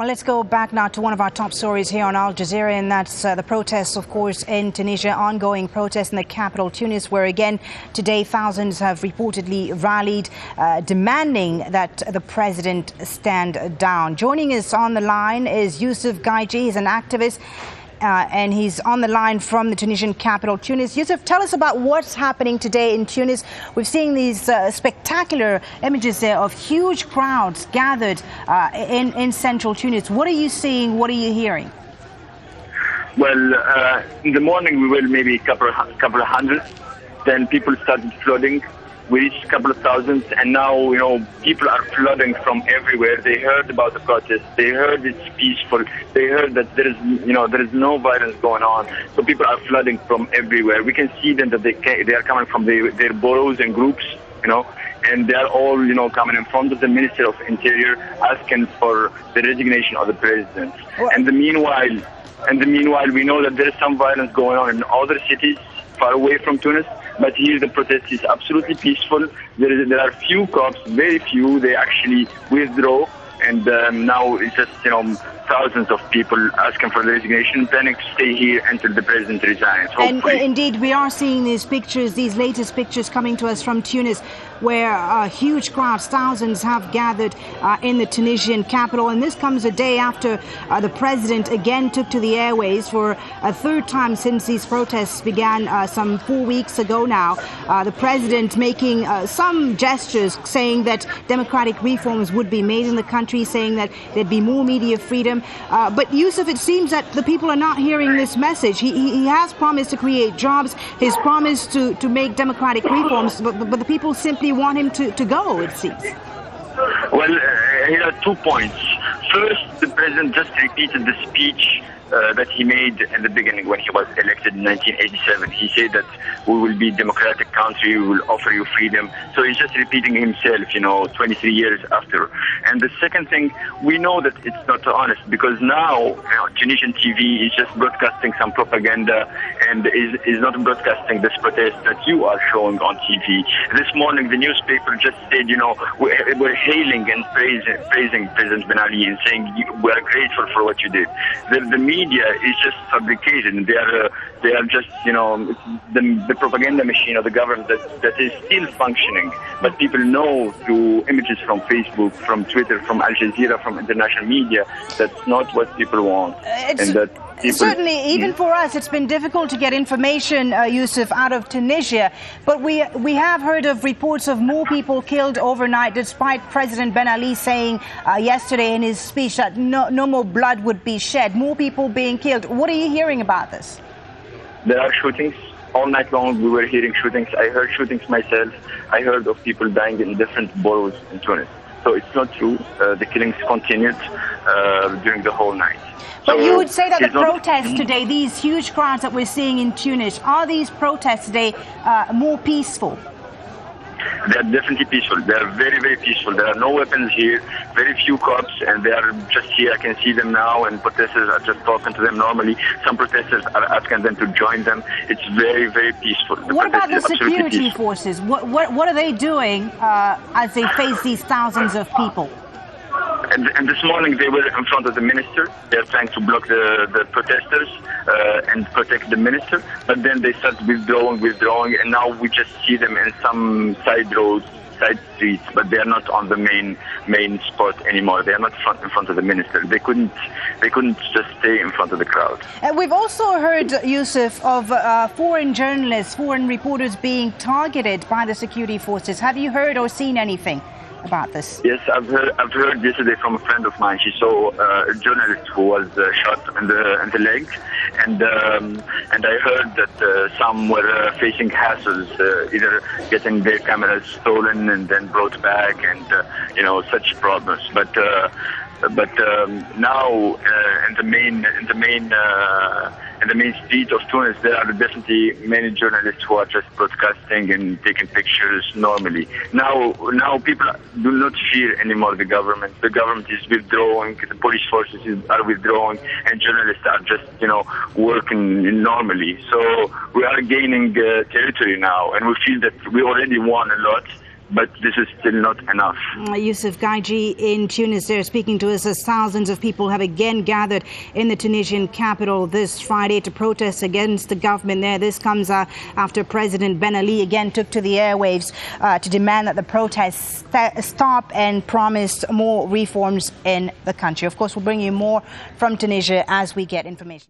Well, let's go back now to one of our top stories here on Al Jazeera, and that's the protests, of course, in Tunisia, ongoing protests in the capital, Tunis, where again today thousands have reportedly rallied, demanding that the president stand down. Joining us on the line is Yusuf Gaiji. He's an activist. And he's on the line from the Tunisian capital, Tunis. Yusuf, tell us about what's happening today in Tunis. We've seen these spectacular images there of huge crowds gathered in central Tunis. What are you seeing? What are you hearing? Well, in the morning we were maybe a couple of hundred. Then people started flooding. We reached a couple of thousands, and now, people are flooding from everywhere. They heard about the protest. They heard it's peaceful. They heard that there is no violence going on. So people are flooding from everywhere. We can see them that they are coming from their boroughs and groups, and they are all, coming in front of the Minister of Interior asking for the resignation of the president. Well, And the meanwhile, we know that there is some violence going on in other cities far away from Tunis. But here the protest is absolutely peaceful. There are few cops, very few. They actually withdraw, and now it's just thousands of people asking for the resignation, planning to stay here until the president resigns. And indeed, we are seeing these pictures, these latest pictures coming to us from Tunis, where huge crowds, thousands, have gathered in the Tunisian capital. And this comes a day after the president again took to the airways for a third time since these protests began some 4 weeks ago now. The president making some gestures saying that democratic reforms would be made in the country, saying that there'd be more media freedom. But Yusuf, it seems that the people are not hearing this message. He has promised to create jobs. He's promised to make democratic reforms, but the people simply want him to go, it seems. Well, here are 2 points. First, the president just repeated the speech that he made in the beginning when he was elected in 1987. He said that we will be a democratic country, we will offer you freedom. So he's just repeating himself, 23 years after. And the second thing, we know that it's not honest, because now Tunisian TV is just broadcasting some propaganda and is not broadcasting this protest that you are showing on TV. This morning the newspaper just said, we're hailing and praising President Ben Ali and saying we are grateful for what you did. The media is just fabricated, and they are just the propaganda machine of the government that is still functioning. But people know through images from Facebook, from Twitter, from Al Jazeera, from international media, that's not what people want. Certainly, even for us, it's been difficult to get information, Yusuf, out of Tunisia. But we have heard of reports of more people killed overnight, despite President Ben Ali saying yesterday in his speech that no more blood would be shed. More people being killed. What are you hearing about this? There are shootings. All night long we were hearing shootings. I heard shootings myself. I heard of people dying in different boroughs in Tunis. So it's not true. The killings continued during the whole night. But you would say that the protests today, these huge crowds that we're seeing in Tunis, are these protests today more peaceful? They are definitely peaceful. They are very, very peaceful. There are no weapons here, very few cops, and they are just here. I can see them now, and protesters are just talking to them normally. Some protesters are asking them to join them. It's very, very peaceful. What about the security forces? What are they doing as they face these thousands of people? And this morning they were in front of the minister. They are trying to block the protesters and protect the minister. But then they start withdrawing, and now we just see them in some side roads, side streets, but they are not on the main spot anymore. They are not in front of the minister. They couldn't just stay in front of the crowd. We've also heard, Yusuf, of foreign journalists, foreign reporters being targeted by the security forces. Have you heard or seen anything about this? Yes, I've heard yesterday from a friend of mine. She saw a journalist who was shot in the leg, and I heard that some were facing hassles, either getting their cameras stolen and then brought back, and such problems. But now in the main street of Tunis, there are definitely many journalists who are just broadcasting and taking pictures normally. Now people do not fear anymore the government. The government is withdrawing, the police forces are withdrawing, and journalists are just working normally. So we are gaining territory now, and we feel that we already won a lot. but this is still not enough. Yusuf Gaiji in Tunis there speaking to us as thousands of people have again gathered in the Tunisian capital this Friday to protest against the government there. This comes after President Ben Ali again took to the airwaves to demand that the protests stop and promised more reforms in the country. Of course, we'll bring you more from Tunisia as we get information.